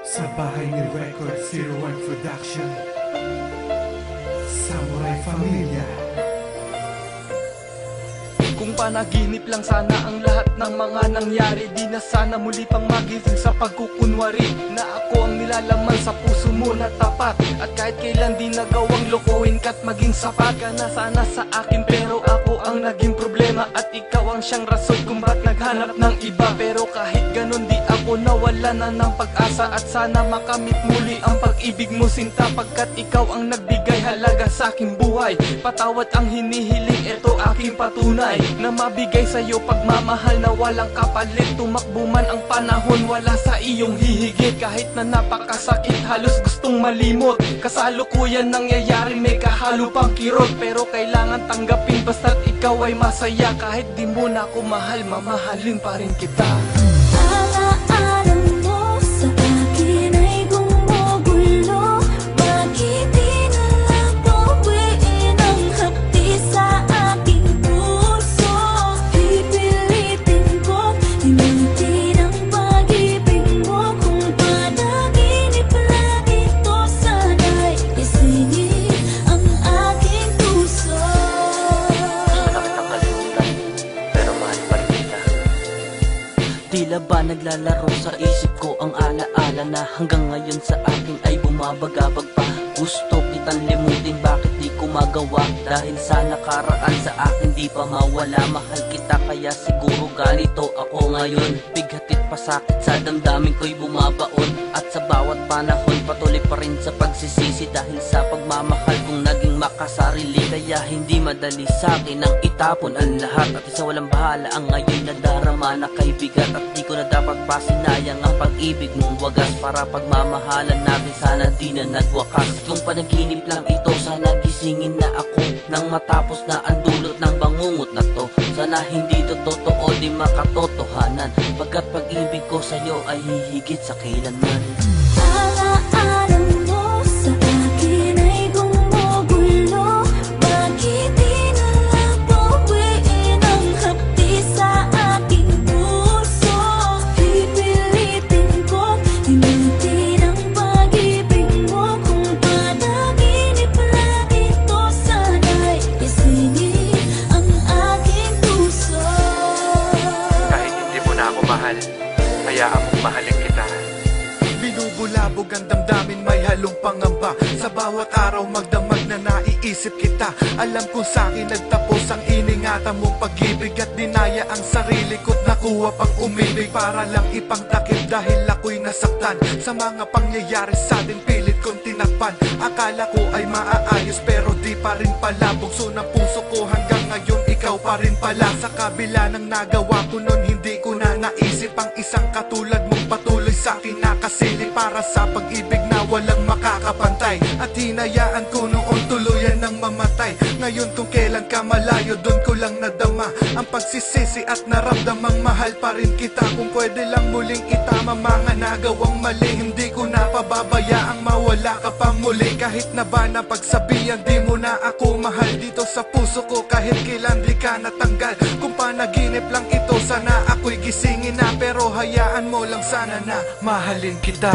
Sa bahay ni Record 01 Production, Samurai Familia. Kung panaginip lang sana ang lahat ng mga nangyari, di na sana muli pang magising sa pagkukunwari na ako ang nilalaman sa puso mo na tapat. At kahit kailan di nagawang lokohin ka't maging sapat ka na sana sa akin, pero ako ang naging problema at ikaw ang siyang rason kung ba't naghanap ng iba. Pero kahit ganun di ako nawala na ng pag-asa at sana makamit muli ang pag-ibig mo sinta, pagkat ikaw ang nagbigay halaga sa aking buhay. Patawad ang hinihiling, eto aking patunay na mabigay sa'yo pagmamahal na walang kapalit. Tumakbo man ang panahon, wala sa iyong hihigit. Kahit na napakasakit, halos gustong malimot. Kasalukuyan nangyayari, may kahalo pang kirot. Pero kailangan tanggapin basta't ikaw ay masaya. Kahit di mo na ako mahal, mamahalin pa rin kita. Alaala mo sa akin ay gumugulo. Bakit di na lang bawiin ang hapdi sa aking puso? Pipilitin ko himutin ang pag-ibig mo. Kung panaginip lang ito, sana'y isingin ang aking puso. Gusto na kitang kalimutan, pero mahal pa rin kita. Tila ba naglalaro sa isip ko ang alaala na hanggang ngayon sa akin ay bumabagabag pa. Gusto kitang limutin, bakit di ko magawa? Dahil sa nakaraan sa akin di pa mawala. Mahal kita kaya siguro ganito ako ngayon. Bighatid pa sakit sa damdamin ko'y bumabaon. At sa bawat panahon patuloy pa rin sa pagsisisi, dahil sa pagmamahal kong naging makasarili. Kaya hindi madali sa akin ang itapon ang lahat. At isa walang bahala ang ngayon na darama na kay bigat. At di ko na dapat pasinayang ang pag-ibig mong wagas. Para pagmamahalan natin sana di na nagwakas. Kung panaginip lang ito, sana gisingin na ako nang matapos na ang dulot ng bangungot na to. Sana hindi to totoo, di makatotohanan, pagkat pag-ibig ko sa'yo ay hihigit sa kailanman. Alaala mo sa akin ay gumugulo. Bakit di na lang bawiin ang hapdi sa aking puso? Pipilitin ko himutin ang pag-ibig mo. Kung panaginip lang ito, sana'y isingin ang aking puso. Kahit hindi mo na ako mahal, hayaan mong mahalin kita. Binubulabog ang damdamin, may halong pangamba. Sa bawat araw magdamag na naiisip kita. Alam kong sa'kin nagtapos ang iningatan mong pag-ibig. At dinaya ang sarili ko't nakuha pang umibig. Para lang ipangtakip dahil ako'y nasaktan sa mga pangyayari sa'tin, pilit kong tinakpan. Akala ko ay maaayos pero di pa rin pala. Bugso ng puso ko hanggang ngayon ikaw pa rin pala. Sa kabila ng nagawa ko nun, hindi ko na naisip ang isang katulad mong patuloy sa'kin nakasilip. Para sa pag-ibig na walang makakapantay, at hinayaan ko noon tuluyan ng mamatay. Ngayon kung kailan ka malayo, doon ko lang nadama ang pagsisisi at naramdamang mahal pa rin kita. Kung pwede lang muling itama mga nagawang mali, hindi ko na pababayaang mawala ka pa muli. Kahit na ba na pagsabihan di mo na ako mahal, dito sa puso ko kahit kailan di ka natanggal. Kung panaginip lang ito, sana ako'y gisingin na, pero hayaan mo lang sana na mahalin kita.